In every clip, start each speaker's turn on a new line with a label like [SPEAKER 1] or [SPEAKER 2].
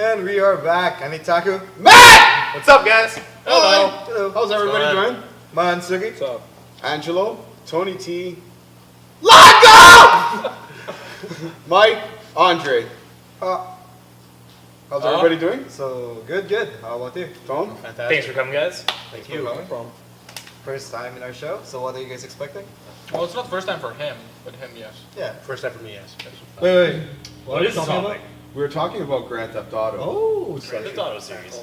[SPEAKER 1] And we are back. AniTaku
[SPEAKER 2] Men! What's up, guys?
[SPEAKER 1] Hello.
[SPEAKER 2] How's everybody doing?
[SPEAKER 1] Mansugi.
[SPEAKER 2] What's up?
[SPEAKER 3] Angelo, Tony T,
[SPEAKER 2] Lago!
[SPEAKER 3] Mike, Andre.
[SPEAKER 1] Uh,
[SPEAKER 3] How's everybody doing?
[SPEAKER 1] So, good. How about you?
[SPEAKER 3] Tom?
[SPEAKER 2] Fantastic.
[SPEAKER 4] Thanks for coming, guys.
[SPEAKER 2] Thank you.
[SPEAKER 1] No
[SPEAKER 2] No problem.
[SPEAKER 1] First time in our show. So, what are you guys expecting?
[SPEAKER 5] Well, it's not the first time for him, but him, yes.
[SPEAKER 1] Yeah.
[SPEAKER 2] First time for me, yes.
[SPEAKER 1] Wait.
[SPEAKER 4] What is the topic?
[SPEAKER 3] We were talking about Grand Theft Auto.
[SPEAKER 1] Oh,
[SPEAKER 4] The Auto series.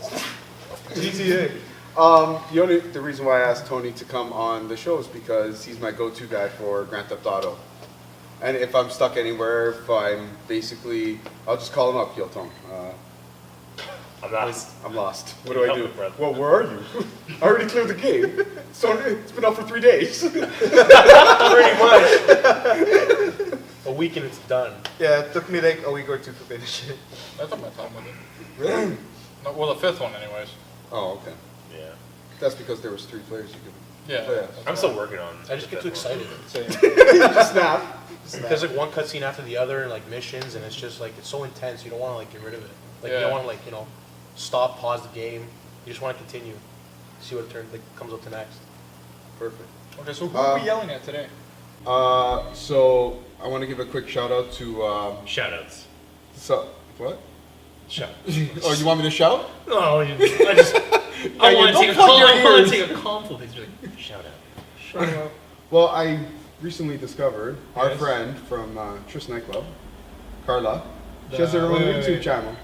[SPEAKER 1] GTA.
[SPEAKER 3] The reason why I asked Tony to come on the show is because he's my go-to guy for Grand Theft Auto. And if I'm stuck anywhere, if I'm basically, I'll just call him up. Yo, Tom,
[SPEAKER 4] I'm not.
[SPEAKER 3] I'm lost. What do I do?
[SPEAKER 4] Help me, brother.
[SPEAKER 3] Well, where are you? I already cleared the game. It's been up for 3 days.
[SPEAKER 2] Pretty much. A week and it's done.
[SPEAKER 1] Yeah, it took me like a week or two to finish it.
[SPEAKER 5] I took my time with it.
[SPEAKER 3] Really?
[SPEAKER 5] No, well, the fifth one, anyways.
[SPEAKER 3] Oh, okay.
[SPEAKER 2] Yeah.
[SPEAKER 3] That's because there was 3 players you could.
[SPEAKER 5] Yeah.
[SPEAKER 3] Yeah.
[SPEAKER 4] I'm still working on.
[SPEAKER 2] I just get too excited.
[SPEAKER 3] Snap.
[SPEAKER 2] There's like one cutscene after the other and like missions and it's just like, it's so intense. You don't want to like get rid of it. Like you
[SPEAKER 5] Yeah.
[SPEAKER 2] don't want to like, stop, pause the game. You just want to continue. See what comes up to next.
[SPEAKER 3] Perfect.
[SPEAKER 5] Okay, so who are we yelling at today?
[SPEAKER 3] So I want to give a quick shout out to
[SPEAKER 4] Shoutouts.
[SPEAKER 3] what?
[SPEAKER 4] Shout.
[SPEAKER 3] Oh, you want me to shout?
[SPEAKER 4] No, I just. I
[SPEAKER 3] you
[SPEAKER 4] want to
[SPEAKER 3] don't
[SPEAKER 4] take a
[SPEAKER 3] plug your
[SPEAKER 4] compliment. I want
[SPEAKER 3] ears.
[SPEAKER 4] to take a compliment. It's like, shout out.
[SPEAKER 3] Well, I recently discovered our
[SPEAKER 1] Yes.
[SPEAKER 3] friend from Tris Nightclub, Carla. She has
[SPEAKER 1] The-
[SPEAKER 3] her own
[SPEAKER 1] wait,
[SPEAKER 3] YouTube
[SPEAKER 1] wait.
[SPEAKER 3] channel.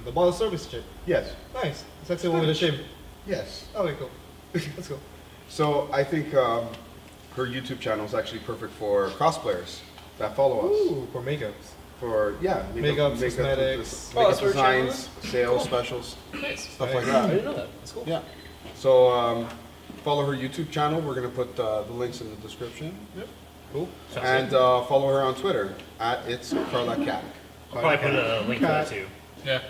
[SPEAKER 1] The bottle service chick.
[SPEAKER 3] Yes.
[SPEAKER 1] Nice. It's actually one with a shave.
[SPEAKER 3] Yes.
[SPEAKER 1] Okay, cool. Let's go.
[SPEAKER 3] So I think her YouTube channel is actually perfect for cosplayers that follow us.
[SPEAKER 1] Ooh, for makeups.
[SPEAKER 3] For
[SPEAKER 1] Makeup, cosmetics.
[SPEAKER 5] Oh, that's what your channel
[SPEAKER 3] designs, sales, specials,
[SPEAKER 5] Nice.
[SPEAKER 3] stuff like
[SPEAKER 2] I
[SPEAKER 3] that.
[SPEAKER 2] didn't know that. That's cool.
[SPEAKER 3] Yeah. So follow her YouTube channel. We're gonna put the links in the description.
[SPEAKER 1] Cool.
[SPEAKER 3] And follow her on Twitter at it's Carla Cat.
[SPEAKER 4] I'll probably put a link to that too.
[SPEAKER 5] Yeah.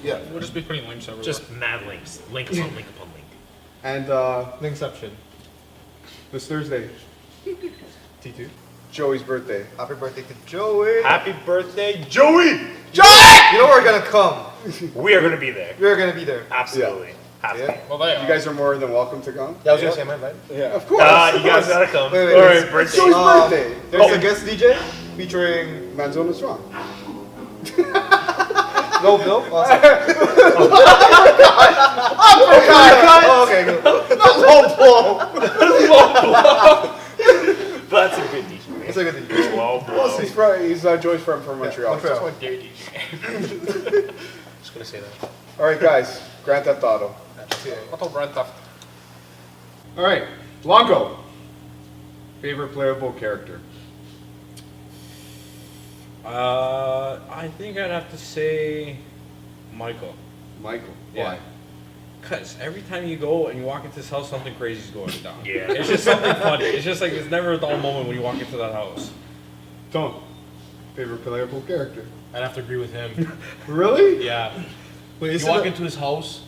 [SPEAKER 3] Yeah.
[SPEAKER 5] We'll just be putting links everywhere.
[SPEAKER 4] Just mad links. Link upon link upon link.
[SPEAKER 3] And
[SPEAKER 1] Linkception.
[SPEAKER 3] this Thursday,
[SPEAKER 1] T2.
[SPEAKER 3] Joey's birthday.
[SPEAKER 1] Happy birthday to Joey.
[SPEAKER 2] Happy birthday, Joey!
[SPEAKER 1] You know we're gonna come.
[SPEAKER 4] We are going to be there.
[SPEAKER 1] We're gonna be there.
[SPEAKER 4] Absolutely. Have to.
[SPEAKER 3] Yeah.
[SPEAKER 5] well, they
[SPEAKER 3] You guys are more than welcome to come.
[SPEAKER 2] Yeah, I was going to say, am I invited?
[SPEAKER 3] Yeah, of course.
[SPEAKER 4] You guys gotta come.
[SPEAKER 1] Wait,
[SPEAKER 4] All
[SPEAKER 1] wait.
[SPEAKER 4] right, birthday.
[SPEAKER 3] Joey's birthday.
[SPEAKER 1] There's a guest DJ featuring
[SPEAKER 3] Manzona Strong.
[SPEAKER 1] No Bill. Awesome. Oh, okay, cool.
[SPEAKER 4] That's a good DJ.
[SPEAKER 1] It's a good DJ.
[SPEAKER 4] Low blow.
[SPEAKER 3] He's Joey's friend from Montreal.
[SPEAKER 1] Montreal.
[SPEAKER 5] what dirty.
[SPEAKER 2] Just going to say that.
[SPEAKER 3] All right, guys. Grand Theft Auto.
[SPEAKER 5] What all Brad Theft?
[SPEAKER 3] All right, Longo. Favorite playable character.
[SPEAKER 6] I think I'd have to say Michael.
[SPEAKER 3] Michael.
[SPEAKER 6] Yeah.
[SPEAKER 3] Why?
[SPEAKER 6] Cause every time you go and you walk into this house, something crazy's going down.
[SPEAKER 4] Yeah.
[SPEAKER 6] It's just something funny. It's just like it's never a dull moment when you walk into that house.
[SPEAKER 3] Tom. Favorite playable character.
[SPEAKER 2] I'd have to agree with him.
[SPEAKER 3] Really?
[SPEAKER 2] Yeah.
[SPEAKER 1] Wait,
[SPEAKER 2] You walk into his house,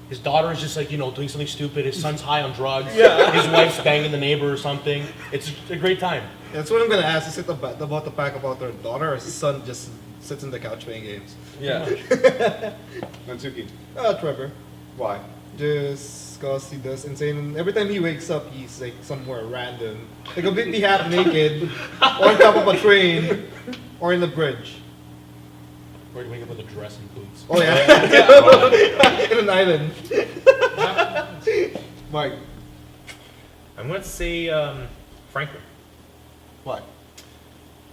[SPEAKER 2] his daughter is just like, doing something stupid, his son's high on drugs, his wife's banging the neighbor or something. It's a great time.
[SPEAKER 1] That's what I'm gonna ask. Is it about the fact about their daughter or his son just sits in the couch playing games?
[SPEAKER 6] Yeah.
[SPEAKER 3] Mansuki.
[SPEAKER 1] Trevor.
[SPEAKER 3] Why?
[SPEAKER 1] Just cause he does insane, and every time he wakes up, he's like somewhere random, like completely half naked, or on top of a train, or in the bridge.
[SPEAKER 2] Or you wake up with a dress and boots.
[SPEAKER 1] Oh yeah, in an island.
[SPEAKER 3] Mike.
[SPEAKER 4] I'm going to say Franklin.
[SPEAKER 3] Why?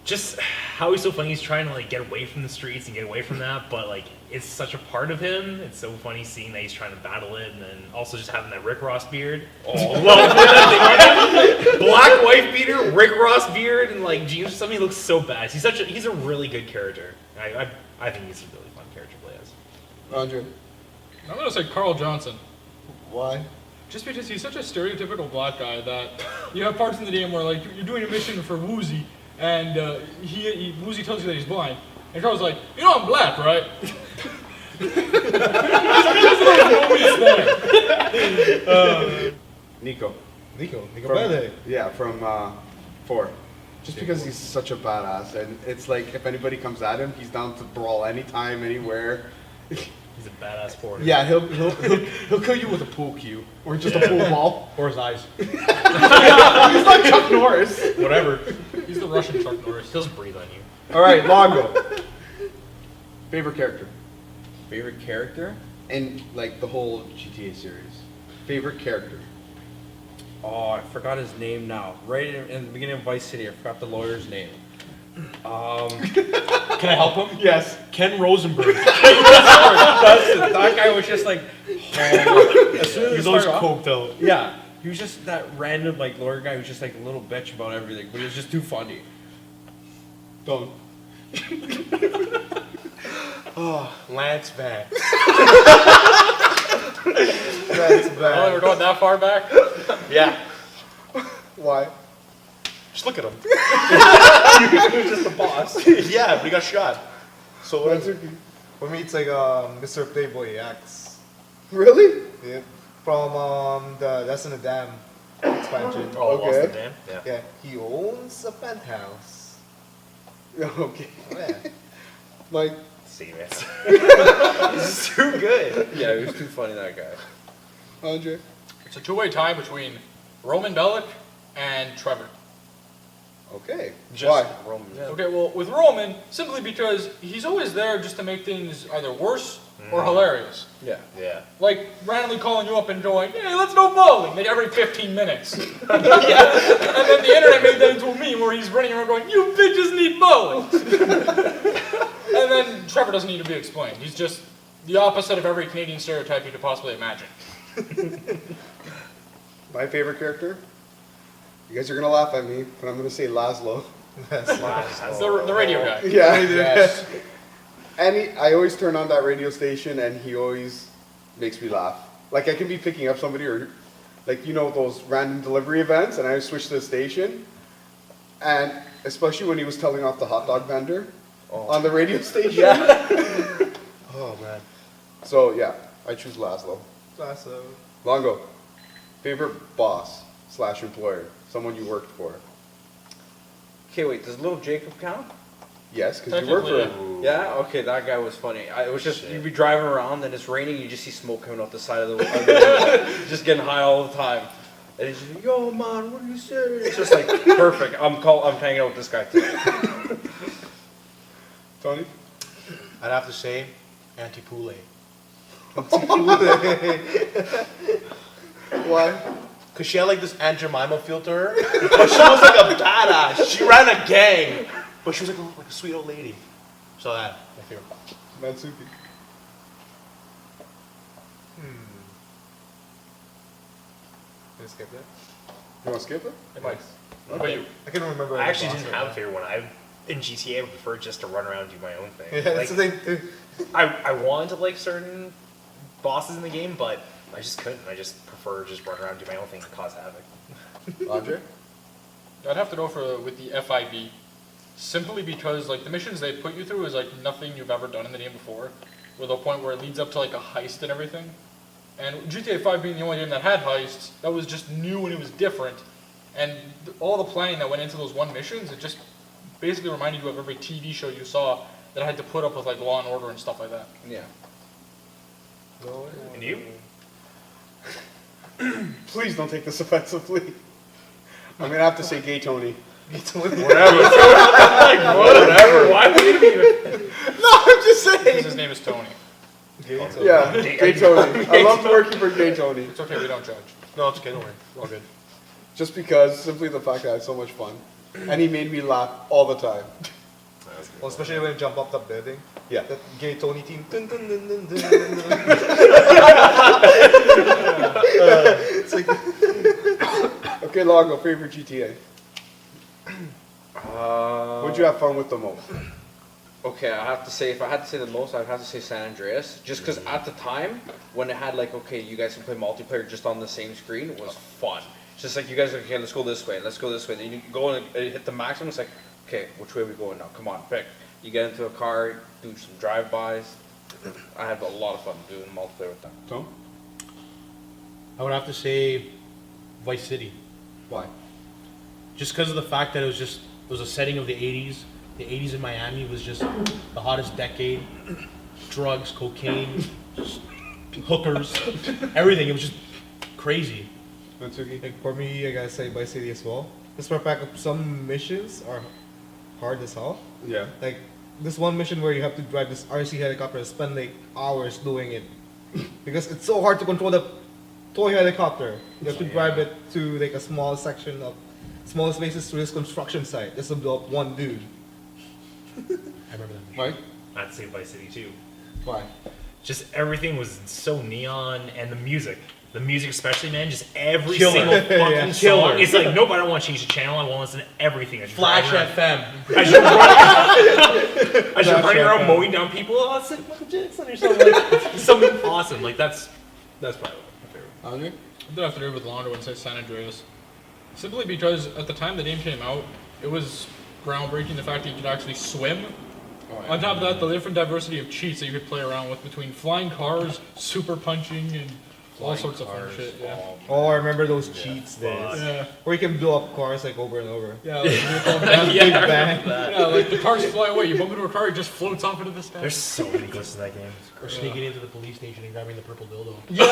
[SPEAKER 4] Just how he's so funny. He's trying to like get away from the streets and get away from that, but like it's such a part of him. It's so funny seeing that he's trying to battle it, and then also just having that Rick Ross beard. Oh, love that. Black wife beater, Rick Ross beard, and like jeans or something. He looks so bad. He's a really good character. I think he's a really fun character to play as.
[SPEAKER 3] Andre.
[SPEAKER 5] I'm gonna say Carl Johnson.
[SPEAKER 3] Why?
[SPEAKER 5] Just because he's such a stereotypical black guy that you have parts in the game where like you're doing a mission for Woozy and Woozy tells you that he's blind. And Carl's like, I'm black, right?
[SPEAKER 3] Nico.
[SPEAKER 1] Nico
[SPEAKER 3] From,
[SPEAKER 1] Belli.
[SPEAKER 3] yeah, from 4. Just because he's such a badass, and it's like if anybody comes at him, he's down to brawl anytime, anywhere.
[SPEAKER 4] He's a badass porter.
[SPEAKER 3] Yeah, he'll kill you with a pool cue or just a pool ball.
[SPEAKER 2] Or his eyes.
[SPEAKER 3] He's like Chuck Norris.
[SPEAKER 2] Whatever.
[SPEAKER 5] He's the Russian Chuck Norris.
[SPEAKER 4] He doesn't breathe on you.
[SPEAKER 3] All right, Longo. Favorite character
[SPEAKER 6] Favorite character?
[SPEAKER 3] in like the whole GTA series. Favorite character.
[SPEAKER 6] Oh, I forgot his name now. Right in the beginning of Vice City, I forgot the lawyer's name.
[SPEAKER 2] Can I help him?
[SPEAKER 3] Yes.
[SPEAKER 2] Ken Rosenberg.
[SPEAKER 6] That guy was just like, as soon as
[SPEAKER 2] He's
[SPEAKER 6] it
[SPEAKER 2] always
[SPEAKER 6] started off-
[SPEAKER 2] coked out.
[SPEAKER 6] Yeah, he was just that random like lawyer guy who was just like a little bitch about everything, but he was just too funny.
[SPEAKER 3] Don't.
[SPEAKER 2] Oh, Lance Vance.
[SPEAKER 1] That's
[SPEAKER 5] Oh,
[SPEAKER 1] bad.
[SPEAKER 5] we're going that far back?
[SPEAKER 2] Yeah.
[SPEAKER 3] Why?
[SPEAKER 2] Just look at him.
[SPEAKER 6] He was just the boss.
[SPEAKER 2] Yeah, but he got shot. So what?
[SPEAKER 1] For me, it's like Mr. Playboy X.
[SPEAKER 3] Really?
[SPEAKER 1] Yeah. From the That's in the Dam expansion.
[SPEAKER 4] Oh,
[SPEAKER 3] Okay.
[SPEAKER 4] Lost in the Dam? Yeah.
[SPEAKER 1] Yeah, he owns a penthouse.
[SPEAKER 3] Okay.
[SPEAKER 1] Oh, yeah.
[SPEAKER 3] Like,
[SPEAKER 4] See, man. This is too good.
[SPEAKER 6] Yeah, he was too funny, that guy.
[SPEAKER 3] Andre.
[SPEAKER 5] It's a two-way tie between Roman Bellic and Trevor.
[SPEAKER 3] Okay.
[SPEAKER 2] Just
[SPEAKER 3] Why?
[SPEAKER 2] Roman.
[SPEAKER 5] Okay, well, with Roman, simply because he's always there just to make things either worse or hilarious.
[SPEAKER 6] Yeah.
[SPEAKER 4] Yeah.
[SPEAKER 5] Like randomly calling you up and going, "Hey, let's go bowling," like every 15 minutes. And then the internet made that into a meme where he's running around going, "You bitches need bowling." And then Trevor doesn't need to be explained. He's just the opposite of every Canadian stereotype you could possibly imagine.
[SPEAKER 3] My favorite character? You guys are gonna laugh at me, but I'm gonna say Laszlo.
[SPEAKER 1] That's
[SPEAKER 5] The radio guy.
[SPEAKER 3] Yeah.
[SPEAKER 5] Yes.
[SPEAKER 3] And I always turn on that radio station, and he always makes me laugh. Like I can be picking up somebody, or like those random delivery events, and I switch to the station, and especially when he was telling off the hot dog vendor on the radio station.
[SPEAKER 2] Oh man.
[SPEAKER 3] So yeah, I choose Laszlo.
[SPEAKER 1] That's
[SPEAKER 3] Longo, favorite boss / employer, someone you worked for.
[SPEAKER 6] Okay, wait, does little Jacob count?
[SPEAKER 3] Yes, because you work for him.
[SPEAKER 6] Yeah, okay, that guy was funny. It was just, you'd be driving around, and it's raining, you just see smoke coming out the side of the window, just getting high all the time. And he's just like, "Yo, man, what do you say?" It's just like, perfect. I'm hanging out with this guy today.
[SPEAKER 3] Tony?
[SPEAKER 2] I'd have to say Antipule.
[SPEAKER 3] Why?
[SPEAKER 2] Cause she had like this Aunt Jemima feel to her, but she was like a badass. She ran a gang, but she was like a sweet old lady. So that my favorite.
[SPEAKER 3] Matsuki.
[SPEAKER 1] Can I skip that?
[SPEAKER 3] You want to skip it?
[SPEAKER 5] Mike, what about you?
[SPEAKER 1] I can remember.
[SPEAKER 4] I
[SPEAKER 1] the
[SPEAKER 4] actually
[SPEAKER 1] boss
[SPEAKER 4] didn't
[SPEAKER 1] right
[SPEAKER 4] have a
[SPEAKER 1] now.
[SPEAKER 4] favorite one. In GTA, I would prefer just to run around and do my own thing.
[SPEAKER 1] Yeah,
[SPEAKER 4] Like,
[SPEAKER 1] that's the thing.
[SPEAKER 4] I wanted to like certain bosses in the game, but I just couldn't. I just prefer just run around and do my own thing and cause havoc.
[SPEAKER 3] Andre?
[SPEAKER 5] I'd have to go with the FIB, simply because like the missions they put you through is like nothing you've ever done in the game before, with a point where it leads up to like a heist and everything. And GTA 5 being the only game that had heists, that was just new and it was different. And all the planning that went into those one missions, it just basically reminded you of every TV show you saw that had to put up with like Law and Order and stuff like that.
[SPEAKER 6] Yeah.
[SPEAKER 4] And you?
[SPEAKER 3] Please don't take this offensively. I'm going to have to say Gay Tony.
[SPEAKER 2] Whatever.
[SPEAKER 4] Why would you even?
[SPEAKER 3] No, I'm just
[SPEAKER 5] Because
[SPEAKER 3] saying.
[SPEAKER 5] his name is Tony.
[SPEAKER 3] Yeah, Gay Tony. I love working for Gay Tony.
[SPEAKER 5] It's okay, we don't judge.
[SPEAKER 2] No, it's okay. Don't worry. All good.
[SPEAKER 3] Just because, simply the fact that I had so much fun. And he made me laugh all the time.
[SPEAKER 1] Well, especially when you jump up the building.
[SPEAKER 3] Yeah.
[SPEAKER 1] That gay Tony team. Dun, dun, dun, dun, dun, dun, dun. It's like
[SPEAKER 3] Okay, Longo, favorite GTA. What'd you have fun with the most?
[SPEAKER 6] Okay, I have to say, if I had to say the most, I'd have to say San Andreas. Just because at the time, when it had like, okay, you guys can play multiplayer just on the same screen, it was fun. It's just like, you guys are, okay, let's go this way, let's go this way. Then you go and hit the maximum, it's like, okay, which way are we going now? Come on, pick. You get into a car, do some drive-bys. I had a lot of fun doing multiplayer with them.
[SPEAKER 3] Tom?
[SPEAKER 2] I would have to say Vice City.
[SPEAKER 3] Why?
[SPEAKER 2] Just because of the fact that it was just
[SPEAKER 7] It was a setting of the 80s. The 80s in Miami was just the hottest decade. Drugs, cocaine, just hookers, everything. It was just crazy.
[SPEAKER 1] Like for me, I gotta say Vice City as well. Just for a fact of some missions are hard as hell.
[SPEAKER 3] Yeah.
[SPEAKER 1] Like this one mission where you have to drive this RC helicopter and spend like hours doing it because it's so hard to control the toy helicopter. You have to drive it to like a small section of small spaces to this construction site just to blow up one dude.
[SPEAKER 7] I remember that.
[SPEAKER 3] Mike?
[SPEAKER 4] I'd say Vice City too.
[SPEAKER 3] Why?
[SPEAKER 4] Just everything was so neon, and the music especially, man, just every
[SPEAKER 7] Killer.
[SPEAKER 4] single fucking
[SPEAKER 7] Yeah.
[SPEAKER 4] song.
[SPEAKER 7] Killer.
[SPEAKER 4] It's like, nope, I don't want to change the channel. I want to listen to everything. As you're
[SPEAKER 7] Flash
[SPEAKER 4] driving around-
[SPEAKER 7] FM.
[SPEAKER 4] As you're running, as you're
[SPEAKER 1] Flash
[SPEAKER 4] running around
[SPEAKER 1] FM.
[SPEAKER 4] mowing down people, oh, it's like Michael Jackson or something. Like, something awesome. Like that's probably my favorite.
[SPEAKER 3] Andre?
[SPEAKER 5] I'm gonna have to agree with Londo and say San Andreas. Simply because at the time the game came out, it was groundbreaking the fact that you could actually swim. On top of that, the different diversity of cheats that you could play around with between flying cars, super punching, and all sorts of fun shit. Yeah.
[SPEAKER 1] Oh, I remember those cheats days.
[SPEAKER 5] Yeah.
[SPEAKER 1] Where you can blow up cars like over and over.
[SPEAKER 5] Yeah, like, yeah,
[SPEAKER 1] Big bang.
[SPEAKER 5] like the cars fly away. You bump into a car, it just floats off into the sky.
[SPEAKER 4] There's so many glitches in that game.
[SPEAKER 7] Or sneaking into the police station and grabbing the purple dildo.
[SPEAKER 5] You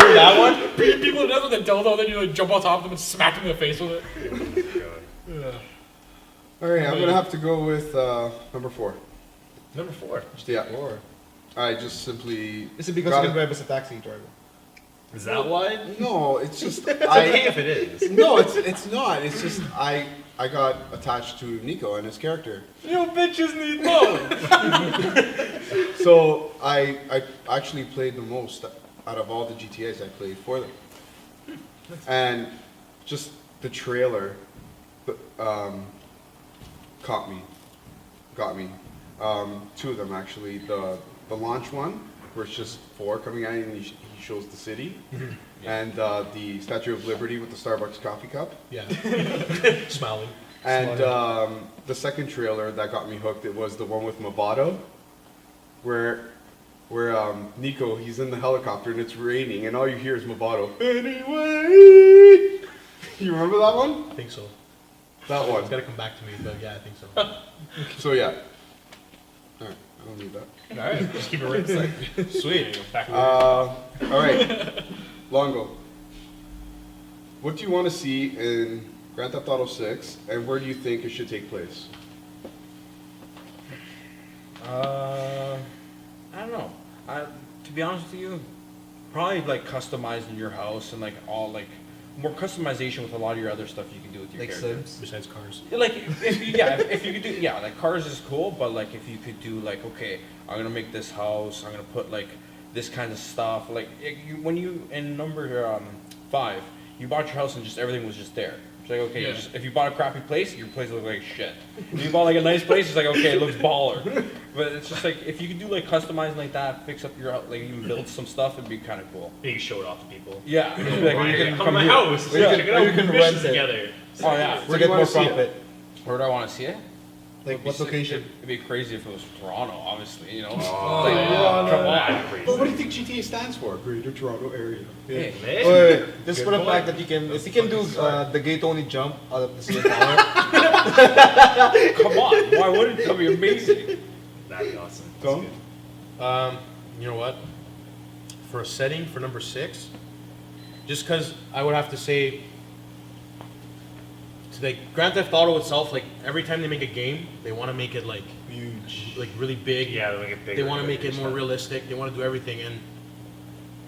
[SPEAKER 5] remember that one? Beating people to death with a dildo, then you like jump on top of them and smack them in the face with it. Yeah.
[SPEAKER 3] All right, I'm gonna have to go with number 4.
[SPEAKER 4] Number 4.
[SPEAKER 3] Yeah. I just simply.
[SPEAKER 1] Is it because you can drive as a taxi driver?
[SPEAKER 4] Is that why?
[SPEAKER 3] No, it's just
[SPEAKER 4] It's okay if it is.
[SPEAKER 3] No, it's not. It's just I got attached to Nico and his character.
[SPEAKER 5] You bitches need love.
[SPEAKER 3] So I actually played the most out of all the GTAs I played for them. And just the trailer got me. 2 of them actually. The launch one, where it's just 4 coming at you and he shows the city. And the Statue of Liberty with the Starbucks coffee cup.
[SPEAKER 7] Yeah. Smiling.
[SPEAKER 3] And the second trailer that got me hooked, it was the one with Movado, where Nico, he's in the helicopter and it's raining and all you hear is Movado. Anyway, you remember that one?
[SPEAKER 7] I think so.
[SPEAKER 3] That one.
[SPEAKER 7] It's gotta come back to me, but yeah, I think so.
[SPEAKER 3] So yeah. All right, I don't need that.
[SPEAKER 4] Alright, just keep it right beside you.
[SPEAKER 7] Sweet. Back
[SPEAKER 3] All right, Longo. What do you want to see in Grand Theft Auto 6, and where do you think it should take place?
[SPEAKER 6] I don't know. To be honest with you, probably like customizing your house and like all like more customization with a lot of your other stuff you can do with your
[SPEAKER 1] Like
[SPEAKER 6] character.
[SPEAKER 1] Sims?
[SPEAKER 7] Besides cars.
[SPEAKER 6] Like if you could do like cars is cool, but like if you could do like okay, I'm gonna make this house, I'm gonna put like this kind of stuff. Like when you in number 5, you bought your house and just everything was just there. It's like okay,
[SPEAKER 5] Yeah.
[SPEAKER 6] if you bought a crappy place, your place looked like shit. If you bought like a nice place, it's like okay, it looks baller. But it's just like if you could do like customizing like that, fix up your house, like even build some stuff, it'd be kind of cool.
[SPEAKER 4] You can show it off to people.
[SPEAKER 6] Yeah, just be like,
[SPEAKER 4] Right,
[SPEAKER 6] you can
[SPEAKER 4] come
[SPEAKER 6] come
[SPEAKER 4] to my
[SPEAKER 6] here.
[SPEAKER 4] house.
[SPEAKER 3] Yeah.
[SPEAKER 4] Check it
[SPEAKER 1] Or
[SPEAKER 4] out.
[SPEAKER 1] you can
[SPEAKER 4] Missions
[SPEAKER 1] rent it.
[SPEAKER 4] together.
[SPEAKER 6] Oh yeah.
[SPEAKER 3] Where
[SPEAKER 1] To
[SPEAKER 3] do you
[SPEAKER 1] get
[SPEAKER 3] wanna
[SPEAKER 1] more
[SPEAKER 3] see it?
[SPEAKER 1] profit.
[SPEAKER 6] Where do I want to see it?
[SPEAKER 1] Like
[SPEAKER 6] It'd be
[SPEAKER 1] what
[SPEAKER 6] sick-
[SPEAKER 1] location?
[SPEAKER 6] It'd be crazy if it was Toronto, obviously. You know.
[SPEAKER 4] Oh,
[SPEAKER 6] Like,
[SPEAKER 4] yeah.
[SPEAKER 6] come on.
[SPEAKER 4] That'd be crazy.
[SPEAKER 3] But what do you think GTA stands for? Greater Toronto Area.
[SPEAKER 6] Hey,
[SPEAKER 4] Hey.
[SPEAKER 1] Wait, just
[SPEAKER 4] Good
[SPEAKER 1] for the
[SPEAKER 4] point.
[SPEAKER 1] fact that you can, if you can do the gay Tony jump out of the CN tower,
[SPEAKER 6] come on. Why wouldn't it? That'd be amazing.
[SPEAKER 4] That'd be awesome.
[SPEAKER 3] Tom?
[SPEAKER 7] You know what? For a setting for number 6, just because I would have to say, to like Grand Theft Auto itself, like every time they make a game, they want to make it like
[SPEAKER 1] huge.
[SPEAKER 7] like really big.
[SPEAKER 4] Yeah, they make it bigger.
[SPEAKER 7] They want to make it
[SPEAKER 4] bigger
[SPEAKER 7] more
[SPEAKER 4] stuff.
[SPEAKER 7] realistic. They want to do everything. And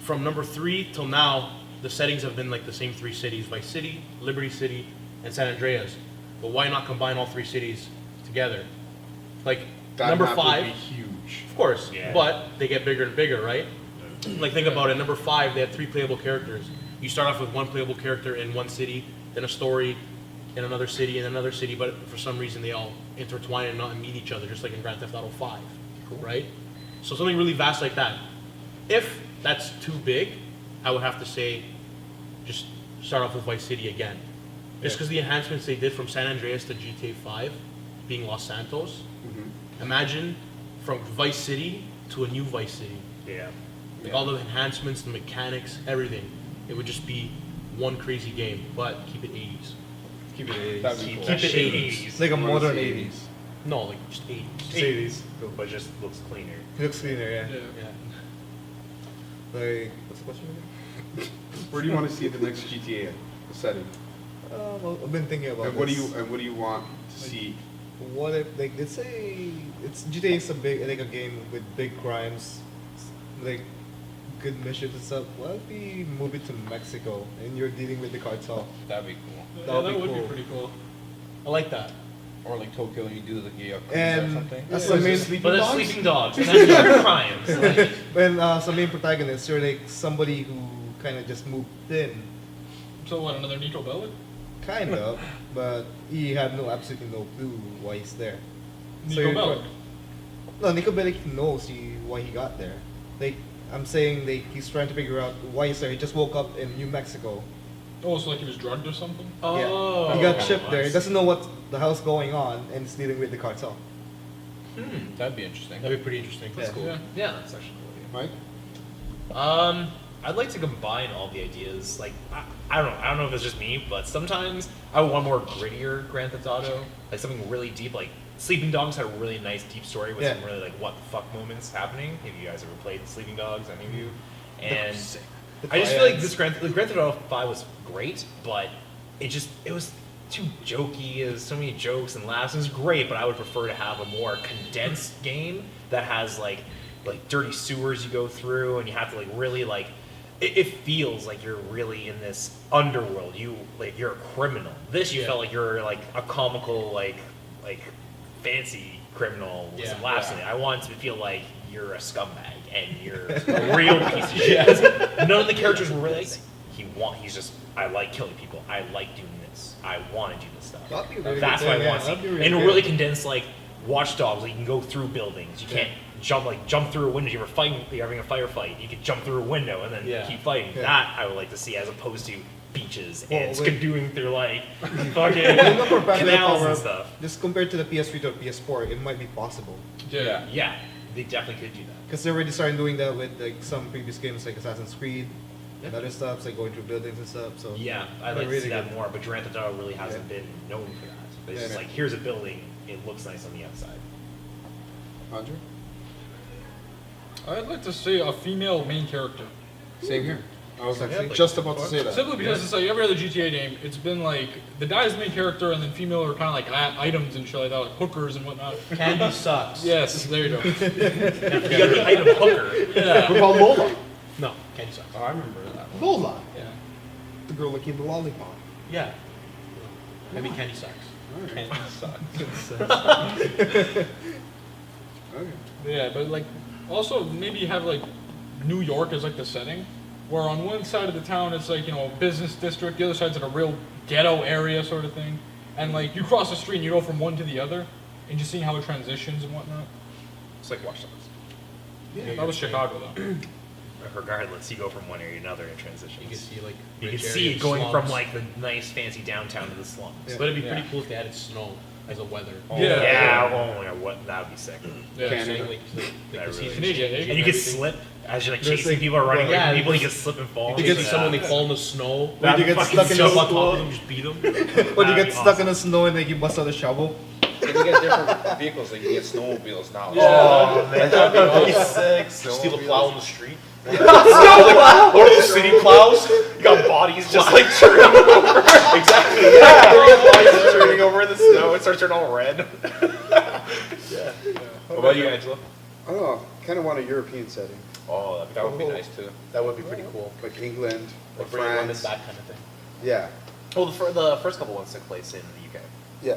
[SPEAKER 7] from number 3 till now, the settings have been like the same 3 cities: Vice City, Liberty City, and San Andreas. But why not combine all 3 cities together? Like
[SPEAKER 3] That
[SPEAKER 7] number
[SPEAKER 3] map would
[SPEAKER 7] 5,
[SPEAKER 3] be huge.
[SPEAKER 7] of course,
[SPEAKER 4] Yeah.
[SPEAKER 7] but they get bigger and bigger, right? Like think about it. Number 5, they had 3 playable characters. You start off with 1 playable character in one city, then a story in another city, and another city. But for some reason, they all intertwine and not meet each other, just like in Grand Theft Auto 5, right? So something really vast like that. If that's too big, I would have to say, just start off with Vice City again. Just because the enhancements they did from San Andreas to GTA 5, being Los Santos. Imagine from Vice City to a new Vice City.
[SPEAKER 4] Yeah.
[SPEAKER 7] Like all the enhancements, the mechanics, everything. It would just be one crazy game, but keep it 80s. Keep it 80s.
[SPEAKER 5] That'd be
[SPEAKER 4] Keep
[SPEAKER 5] cool.
[SPEAKER 4] that
[SPEAKER 7] Keep it
[SPEAKER 4] shit
[SPEAKER 7] 80s.
[SPEAKER 4] 80s.
[SPEAKER 1] It's like a
[SPEAKER 3] I wanna
[SPEAKER 1] modern
[SPEAKER 3] see
[SPEAKER 1] 80s.
[SPEAKER 7] No, like just 80s.
[SPEAKER 1] Just 80s.
[SPEAKER 4] But just looks cleaner.
[SPEAKER 1] It looks cleaner, yeah.
[SPEAKER 5] Yeah.
[SPEAKER 7] Yeah.
[SPEAKER 1] Like, what's the question again?
[SPEAKER 3] Where do you want to see the next GTA setting?
[SPEAKER 1] Well, I've been thinking about
[SPEAKER 3] And what do
[SPEAKER 1] this.
[SPEAKER 3] you want to see?
[SPEAKER 1] What if, like, let's say it's GTA is a big, like a game with big crimes, like good missions and stuff. What if we move it to Mexico and you're dealing with the cartel?
[SPEAKER 8] That'd be cool.
[SPEAKER 1] That would be
[SPEAKER 5] would
[SPEAKER 1] cool.
[SPEAKER 5] be pretty cool.
[SPEAKER 7] I like that.
[SPEAKER 8] Or like Tokyo, and you do like a Yakuza or
[SPEAKER 1] And
[SPEAKER 8] something.
[SPEAKER 1] as
[SPEAKER 5] Yeah.
[SPEAKER 1] the main
[SPEAKER 4] But that's sleeping dogs. And that's your crimes. Like,
[SPEAKER 1] when some main protagonist, you're like somebody who kind of just moved in,
[SPEAKER 5] So what? Another Nico Bellic?
[SPEAKER 1] kind of, but he had absolutely no clue why he's there.
[SPEAKER 5] Nico
[SPEAKER 1] you're
[SPEAKER 5] Bellic.
[SPEAKER 1] No, Nico Bellic knows why he got there. Like I'm saying, like he's trying to figure out why he's there. He just woke up in New Mexico.
[SPEAKER 5] Oh, so like he was drugged or something?
[SPEAKER 1] Yeah. He got
[SPEAKER 4] okay.
[SPEAKER 1] shipped there. He
[SPEAKER 4] Nice.
[SPEAKER 1] doesn't know what the hell's going on, and he's dealing with the cartel.
[SPEAKER 8] That'd be interesting.
[SPEAKER 7] That'd be pretty interesting.
[SPEAKER 1] That's cool.
[SPEAKER 5] Yeah.
[SPEAKER 4] yeah, that's actually cool.
[SPEAKER 3] Mike?
[SPEAKER 4] I'd like to combine all the ideas. Like, I don't know if it's just me, but sometimes I want more grittier Grand Theft Auto, like something really deep. Like Sleeping Dogs had a really nice deep story with
[SPEAKER 1] Yeah.
[SPEAKER 4] some really like what the fuck moments happening. If you guys ever played Sleeping Dogs, any of you, and I just feel like this Grand Theft Auto 5 was great, but it was too jokey. There's so many jokes and laughs. It was great, but I would prefer to have a more condensed game that has like dirty sewers you go through, and you have to like really like. It feels like you're really in this underworld. You're a criminal. This you
[SPEAKER 7] Yeah.
[SPEAKER 4] felt like you're like a comical like fancy criminal with some laughs in it. I want it to feel like you're a scumbag and you're a real piece of shit. None of the characters were really like, he's just, I like killing people. I like doing this. I want to do this stuff.
[SPEAKER 1] That'd be a really
[SPEAKER 4] That's
[SPEAKER 1] good
[SPEAKER 4] what
[SPEAKER 1] thing,
[SPEAKER 4] I want
[SPEAKER 1] yeah,
[SPEAKER 4] to
[SPEAKER 1] that'd
[SPEAKER 4] see.
[SPEAKER 1] be really
[SPEAKER 4] And a
[SPEAKER 1] good.
[SPEAKER 4] really condensed like Watch Dogs, like you can go through buildings. You can't jump through a window. You're having a firefight. You can jump through a window and then
[SPEAKER 7] Yeah.
[SPEAKER 4] keep fighting.
[SPEAKER 1] Yeah.
[SPEAKER 4] That I would like to see, as opposed to beaches
[SPEAKER 1] Well,
[SPEAKER 4] and
[SPEAKER 1] wait.
[SPEAKER 4] skidooing through like
[SPEAKER 1] Well,
[SPEAKER 4] fucking
[SPEAKER 1] look for back to the
[SPEAKER 4] canals
[SPEAKER 1] power
[SPEAKER 4] and
[SPEAKER 1] up.
[SPEAKER 4] stuff.
[SPEAKER 1] Just compared to the PS3 to the PS4, it might be possible.
[SPEAKER 5] Yeah.
[SPEAKER 4] Yeah, they definitely could do that.
[SPEAKER 1] Because they already started doing that with like some previous games like Assassin's Creed and
[SPEAKER 4] Yeah.
[SPEAKER 1] other stuff, like going through buildings and stuff. So
[SPEAKER 4] Yeah, I'd
[SPEAKER 1] they're
[SPEAKER 4] like to see that
[SPEAKER 1] good.
[SPEAKER 4] more, but Grand Theft Auto really hasn't been known for that. It's
[SPEAKER 1] Yeah,
[SPEAKER 4] just
[SPEAKER 1] yeah.
[SPEAKER 4] like, here's a building, it looks nice on the outside.
[SPEAKER 3] Andre?
[SPEAKER 5] I'd like to see a female main character.
[SPEAKER 3] Same here. I was
[SPEAKER 1] Sexy.
[SPEAKER 3] like, just about to say that.
[SPEAKER 5] Simply because it's like every other GTA game, it's been like the guy's the main character and then female are kind of like items and shit like that, like hookers and whatnot.
[SPEAKER 7] Candy sucks.
[SPEAKER 5] Yes, there you go.
[SPEAKER 4] You got the item hooker.
[SPEAKER 5] Yeah.
[SPEAKER 1] What about Lola?
[SPEAKER 7] No, candy sucks.
[SPEAKER 8] Oh, I remember that one.
[SPEAKER 1] Lola,
[SPEAKER 5] Yeah.
[SPEAKER 1] the girl licking the lollipop.
[SPEAKER 7] Yeah. Maybe candy sucks.
[SPEAKER 8] Candy sucks.
[SPEAKER 3] Okay.
[SPEAKER 5] Yeah, but like also maybe have like New York as like the setting, where on one side of the town it's like, you know, a business district, the other side's like a real ghetto area sort of thing. And like you cross the street and you go from one to the other and just seeing how it transitions and whatnot.
[SPEAKER 4] It's like Watch Dogs.
[SPEAKER 5] Yeah, that was Chicago though.
[SPEAKER 4] Regardless, you go from one area to another in transitions.
[SPEAKER 7] You can see like
[SPEAKER 4] You can
[SPEAKER 7] rich
[SPEAKER 4] see
[SPEAKER 7] area
[SPEAKER 4] it going
[SPEAKER 7] slums.
[SPEAKER 4] from like the nice fancy downtown to the slums.
[SPEAKER 1] Yeah.
[SPEAKER 7] But it'd be
[SPEAKER 5] Yeah.
[SPEAKER 7] pretty cool if they added snow as a weather.
[SPEAKER 5] Yeah.
[SPEAKER 4] Yeah, oh my god, what that would be sick.
[SPEAKER 5] Yeah.
[SPEAKER 7] So,
[SPEAKER 3] Canada.
[SPEAKER 7] like
[SPEAKER 4] That
[SPEAKER 7] the
[SPEAKER 4] really
[SPEAKER 7] seasons
[SPEAKER 5] Canadian, eh?
[SPEAKER 7] change
[SPEAKER 4] And you could
[SPEAKER 7] everything.
[SPEAKER 4] slip as you're like
[SPEAKER 1] There's,
[SPEAKER 4] chasing
[SPEAKER 1] like,
[SPEAKER 4] people are running away
[SPEAKER 7] yeah,
[SPEAKER 4] from people. You
[SPEAKER 7] there's-
[SPEAKER 4] can slip and fall.
[SPEAKER 7] You
[SPEAKER 1] get
[SPEAKER 7] see
[SPEAKER 1] that.
[SPEAKER 7] someone, they fall in the snow.
[SPEAKER 1] When you get
[SPEAKER 4] fucking
[SPEAKER 1] stuck in
[SPEAKER 7] Jump
[SPEAKER 1] the
[SPEAKER 7] on top of them, just beat them.
[SPEAKER 1] when you get stuck in the snow and like you bust out a shovel.
[SPEAKER 6] Can you get different vehicles? Like you get snowmobiles now.
[SPEAKER 2] Oh, man, that'd be sick. Steal a plow on the street. One of those city plows. You got bodies just like turning over. Exactly. Yeah. Bodies just turning over in the snow. It starts turning all red. Yeah. What about you, Angela?
[SPEAKER 3] I don't know. Kind of want a European setting,
[SPEAKER 2] Oh,
[SPEAKER 6] That would be nice too.
[SPEAKER 2] That would be pretty cool.
[SPEAKER 3] like England or
[SPEAKER 2] Like bringing London,
[SPEAKER 3] France.
[SPEAKER 2] that kind of thing.
[SPEAKER 3] Yeah,
[SPEAKER 2] Well, the first couple ones took place in the UK.
[SPEAKER 3] yeah.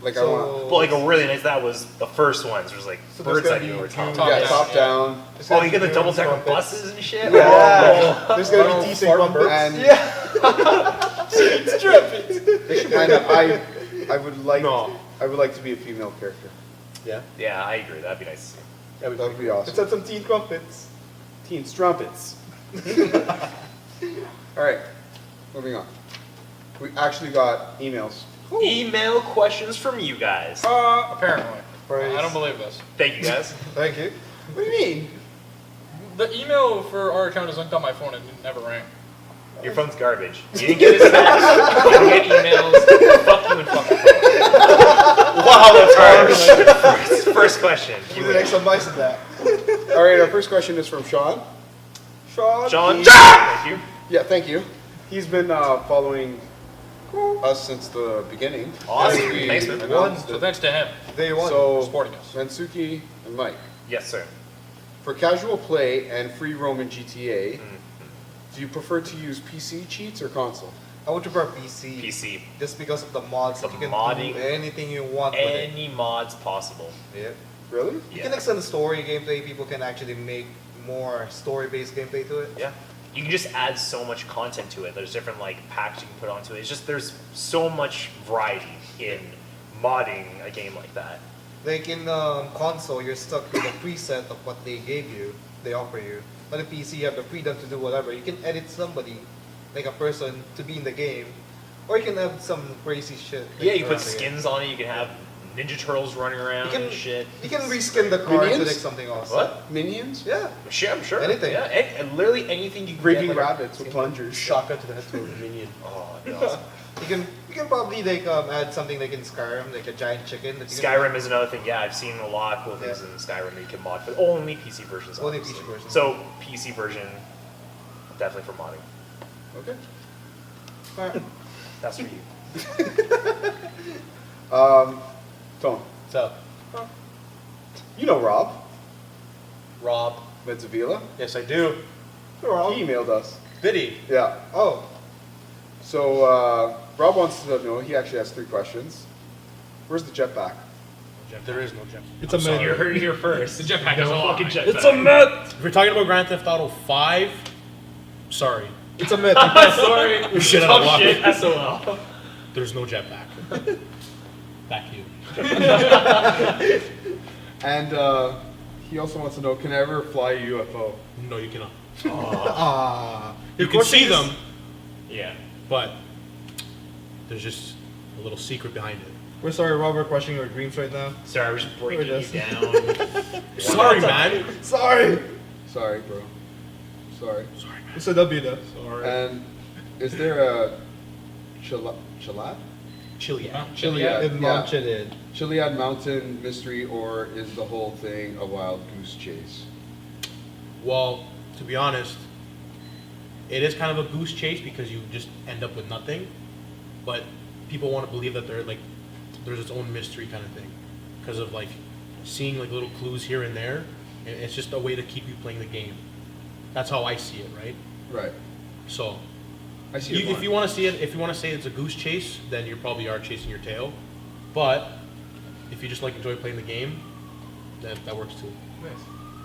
[SPEAKER 3] Like I
[SPEAKER 1] So-
[SPEAKER 3] want.
[SPEAKER 2] But like a really nice, that was the first ones. There was like
[SPEAKER 1] So there's
[SPEAKER 2] birds
[SPEAKER 1] gonna
[SPEAKER 2] that you
[SPEAKER 1] be
[SPEAKER 2] were top.
[SPEAKER 5] Top
[SPEAKER 3] Yeah,
[SPEAKER 5] down,
[SPEAKER 3] top
[SPEAKER 5] yeah.
[SPEAKER 3] down.
[SPEAKER 2] Oh, you get the double decker buses and shit.
[SPEAKER 3] Yeah.
[SPEAKER 1] There's gonna be teasing trumpets.
[SPEAKER 3] And
[SPEAKER 2] It's trippy.
[SPEAKER 3] and I would like
[SPEAKER 2] No.
[SPEAKER 3] I would like to be a female character.
[SPEAKER 2] Yeah. Yeah, I agree. That'd be nice.
[SPEAKER 3] That would be awesome.
[SPEAKER 1] Let's have some teen trumpets.
[SPEAKER 3] Teen strumpets. All right, moving on. We actually got emails.
[SPEAKER 2] Email questions from you guys.
[SPEAKER 5] Apparently.
[SPEAKER 1] Praise.
[SPEAKER 5] I don't believe this.
[SPEAKER 2] Thank you guys.
[SPEAKER 1] Thank you. What do you mean?
[SPEAKER 5] The email for our account is linked on my phone and it never rang.
[SPEAKER 2] Your phone's garbage. You didn't get his text. You didn't get emails. Fuck
[SPEAKER 1] advice on that.
[SPEAKER 3] All right, our first question is from Sean.
[SPEAKER 4] John, thank you.
[SPEAKER 3] Yeah, thank you. He's been following us since the beginning.
[SPEAKER 4] Awesome.
[SPEAKER 3] As we
[SPEAKER 4] Thanks, man.
[SPEAKER 3] announced
[SPEAKER 5] So
[SPEAKER 3] it.
[SPEAKER 5] thanks to him.
[SPEAKER 1] Day one.
[SPEAKER 3] So,
[SPEAKER 5] Supporting us.
[SPEAKER 3] Mansuki and Mike,
[SPEAKER 4] Yes, sir.
[SPEAKER 3] for casual play and free roam in GTA, do you prefer to use PC cheats or console?
[SPEAKER 1] I would prefer PC.
[SPEAKER 4] PC.
[SPEAKER 1] Just because of the mods.
[SPEAKER 4] The
[SPEAKER 1] that you can
[SPEAKER 4] modding.
[SPEAKER 1] do anything you want with it.
[SPEAKER 4] Any mods possible.
[SPEAKER 1] Yeah.
[SPEAKER 3] Really?
[SPEAKER 1] You
[SPEAKER 4] Yeah.
[SPEAKER 1] can extend the story gameplay. People can actually make more story-based gameplay to it.
[SPEAKER 4] Yeah. You can just add so much content to it. There's different like packs you can put onto it. It's just there's so much variety in modding a game like that.
[SPEAKER 1] Like in console, you're stuck with a preset of what they gave you, they offer you. But in PC, you have the freedom to do whatever. You can edit somebody, like a person, to be in the game, or you can have some crazy shit.
[SPEAKER 4] Yeah, you put
[SPEAKER 1] around the game.
[SPEAKER 4] skins on it. You can have Ninja Turtles running around
[SPEAKER 1] You can-
[SPEAKER 4] and shit.
[SPEAKER 1] You can reskin the car to
[SPEAKER 3] Minions?
[SPEAKER 1] like something else.
[SPEAKER 4] What?
[SPEAKER 3] Minions?
[SPEAKER 1] Yeah.
[SPEAKER 4] Sure, I'm sure.
[SPEAKER 1] Anything.
[SPEAKER 4] Yeah, and literally anything you can
[SPEAKER 3] Breaking
[SPEAKER 4] get. Like,
[SPEAKER 3] rabbits with plungers.
[SPEAKER 7] Shotgun to the head to a minion.
[SPEAKER 4] oh, that'd be awesome.
[SPEAKER 1] You can probably like add something like in Skyrim, like a giant chicken. That you can
[SPEAKER 4] Skyrim is another thing. Yeah, I've seen a lot of cool things
[SPEAKER 1] Yeah.
[SPEAKER 4] in Skyrim that you can mod for only PC versions.
[SPEAKER 1] Only
[SPEAKER 4] obviously.
[SPEAKER 1] PC versions.
[SPEAKER 4] So PC version, definitely for modding.
[SPEAKER 3] Okay.
[SPEAKER 1] Alright.
[SPEAKER 4] That's for you.
[SPEAKER 3] Tone,
[SPEAKER 7] What's up?
[SPEAKER 3] you know Rob
[SPEAKER 7] Rob.
[SPEAKER 3] Metzavila.
[SPEAKER 7] Yes, I do.
[SPEAKER 3] He emailed us.
[SPEAKER 7] Did he?
[SPEAKER 3] Yeah.
[SPEAKER 1] Oh,
[SPEAKER 3] So Rob wants to know, he actually has 3 questions. Where's the jetpack?
[SPEAKER 7] There is no jetpack.
[SPEAKER 1] it's a
[SPEAKER 4] You heard it here first.
[SPEAKER 5] The jetpack
[SPEAKER 4] No
[SPEAKER 5] is a lie.
[SPEAKER 4] fucking jetpack.
[SPEAKER 7] It's a myth! If you're talking about Grand Theft Auto 5, sorry.
[SPEAKER 1] it's a myth.
[SPEAKER 4] Sorry.
[SPEAKER 7] You shit out of
[SPEAKER 4] Tough
[SPEAKER 7] luck.
[SPEAKER 4] shit. SOL.
[SPEAKER 7] There's no jetpack. Back to you.
[SPEAKER 3] And he also wants to know, can I ever fly a UFO?
[SPEAKER 7] No, you cannot.
[SPEAKER 1] Ah.
[SPEAKER 7] You
[SPEAKER 1] Your
[SPEAKER 7] can see
[SPEAKER 1] question is-
[SPEAKER 7] them,
[SPEAKER 4] Yeah.
[SPEAKER 7] but there's just a little secret behind it.
[SPEAKER 1] We're sorry, Rob. We're crushing your dreams right now.
[SPEAKER 4] Sorry, I was just breaking you
[SPEAKER 1] just-
[SPEAKER 4] down.
[SPEAKER 7] Sorry, man.
[SPEAKER 1] Sorry.
[SPEAKER 3] Sorry, bro. Sorry.
[SPEAKER 1] It's a W though.
[SPEAKER 3] And is there a Chilad?
[SPEAKER 7] Chili.
[SPEAKER 3] Chiliad.
[SPEAKER 1] In Mount Chiliad.
[SPEAKER 3] Chiliad Mountain mystery, or is the whole thing a wild goose chase?
[SPEAKER 7] Well, to be honest, it is kind of a goose chase because you just end up with nothing. But people want to believe that there's its own mystery kind of thing because of like seeing like little clues here and there. And it's just a way to keep you playing the game. That's how I see it, right?
[SPEAKER 3] Right.
[SPEAKER 7] So
[SPEAKER 3] I see your
[SPEAKER 7] if you want to see it, if you want to say it's a goose chase, then you probably are chasing your tail. But if you just like enjoy playing the game, then that works too.
[SPEAKER 1] Nice.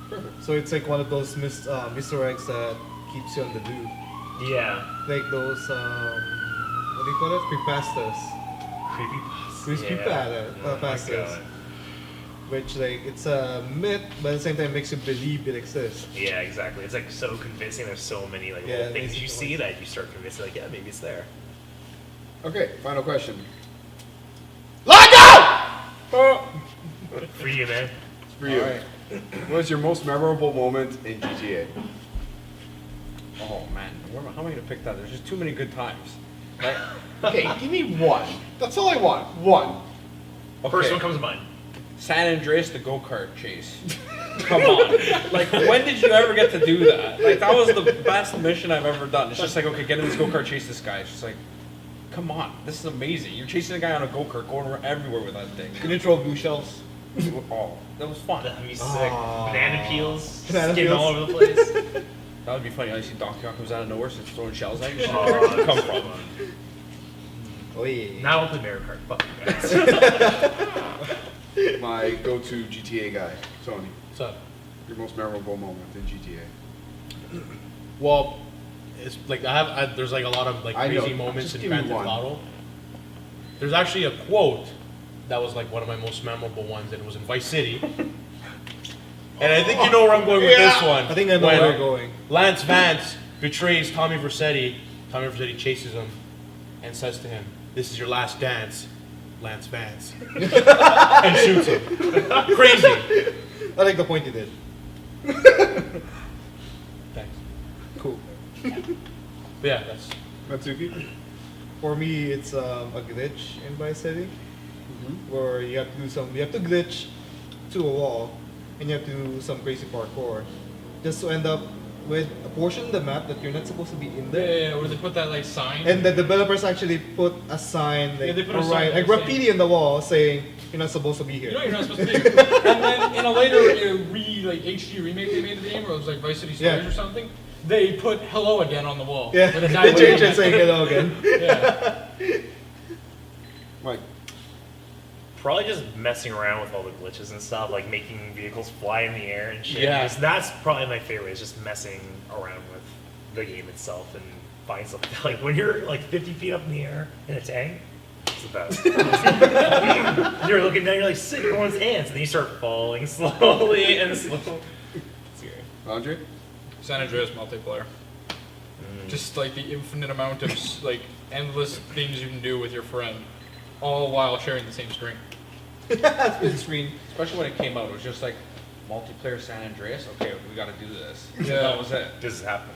[SPEAKER 1] Perfect. So it's like one of those Easter eggs that keeps you on the loop.
[SPEAKER 4] Yeah.
[SPEAKER 1] Like those what do you call it? Creepypastas. Creepypasta.
[SPEAKER 4] Oh my
[SPEAKER 1] Pastas.
[SPEAKER 4] God.
[SPEAKER 1] Which like it's a myth, but at the same time makes you believe it exists.
[SPEAKER 4] Yeah, exactly. It's like so convincing. There's so many like
[SPEAKER 1] Yeah,
[SPEAKER 4] little things
[SPEAKER 1] basically
[SPEAKER 4] you see that you start convincing. Like, yeah, maybe it's there.
[SPEAKER 3] Okay, final question.
[SPEAKER 4] For you, man.
[SPEAKER 3] It's for you. What was your most memorable moment in GTA?
[SPEAKER 8] Oh man, how am I gonna pick that? There's just too many good times. Like, okay, give me one.
[SPEAKER 3] That's all I want. One.
[SPEAKER 4] First
[SPEAKER 8] Okay.
[SPEAKER 4] one comes to mind.
[SPEAKER 8] San Andreas, the go-kart chase. Come on. Like, when did you ever get to do that? Like, that was the best mission I've ever done. It's just like, okay, get in this go-kart, chase this guy. It's just like, come on, this is amazing. You're chasing a guy on a go-kart, going everywhere with that thing.
[SPEAKER 1] Can you throw blue shells?
[SPEAKER 8] Oh, that was fun.
[SPEAKER 4] That'd be sick.
[SPEAKER 1] Aw.
[SPEAKER 4] Banana peels,
[SPEAKER 1] Banana
[SPEAKER 4] skidding
[SPEAKER 1] peels.
[SPEAKER 4] all over the place.
[SPEAKER 8] That would be funny. I see Donkey Kong comes out of nowhere, starts throwing shells at you. She's
[SPEAKER 4] Oh,
[SPEAKER 8] like, where'd it come
[SPEAKER 4] that's so
[SPEAKER 8] from?
[SPEAKER 4] fun.
[SPEAKER 1] Oh yeah.
[SPEAKER 4] Now I'll play Mario Kart. Fuck you guys.
[SPEAKER 3] My go-to GTA guy, Tony.
[SPEAKER 7] So,
[SPEAKER 3] Your most memorable moment in GTA.
[SPEAKER 7] well, it's like there's like a lot of like
[SPEAKER 3] I know.
[SPEAKER 7] crazy moments
[SPEAKER 3] Just
[SPEAKER 7] in
[SPEAKER 3] give me
[SPEAKER 7] Grand Theft
[SPEAKER 3] one.
[SPEAKER 7] Auto. There's actually a quote that was like one of my most memorable ones, and it was in Vice City. And I think you know where I'm going with this one.
[SPEAKER 1] I think I know
[SPEAKER 7] When
[SPEAKER 1] where you're going.
[SPEAKER 7] Lance Vance betrays Tommy Vercetti. Tommy Vercetti chases him and says to him, "This is your last dance, Lance Vance," and shoots him. Crazy.
[SPEAKER 1] I like the point you did.
[SPEAKER 7] Thanks.
[SPEAKER 1] Cool.
[SPEAKER 7] But yeah, that's
[SPEAKER 3] Matsuki?
[SPEAKER 1] For me, it's a glitch in Vice City, where you have to glitch to a wall, and you have to do some crazy parkour, just to end up with a portion of the map that you're not supposed to be in there.
[SPEAKER 5] Yeah, where they put that like sign.
[SPEAKER 1] And the developers actually put a sign, like,
[SPEAKER 5] they put a sign
[SPEAKER 1] like
[SPEAKER 5] saying-
[SPEAKER 1] graffiti on the wall saying you're not supposed to be here.
[SPEAKER 5] You know you're not supposed to be. And then in a later HD remake they made of the game, where it was like Vice City Stories
[SPEAKER 1] Yeah.
[SPEAKER 5] or something, they put hello again on the wall.
[SPEAKER 1] Yeah,
[SPEAKER 5] With a
[SPEAKER 1] they
[SPEAKER 5] diamond
[SPEAKER 1] changed
[SPEAKER 5] in
[SPEAKER 1] it saying hello again.
[SPEAKER 5] Yeah.
[SPEAKER 3] Mike.
[SPEAKER 4] Probably just messing around with all the glitches and stuff, like making vehicles fly in the air and shit.
[SPEAKER 7] Yeah.
[SPEAKER 4] Just- that's probably my favorite, is just messing around with the game itself and find something. Like when you're like 50 feet up in the air in a tank, it's the best. You're looking down, you're like, sick, everyone's ants, and then you start falling slowly and slowly. It's great.
[SPEAKER 3] Andre?
[SPEAKER 5] San Andreas multiplayer. Just like the infinite amount of like endless things you can do with your friend, all while sharing the same screen.
[SPEAKER 1] Split screen.
[SPEAKER 6] Especially when it came out, it was just like multiplayer San Andreas. Okay, we got to do this.
[SPEAKER 5] Yeah.
[SPEAKER 6] That was it.
[SPEAKER 4] This is happening.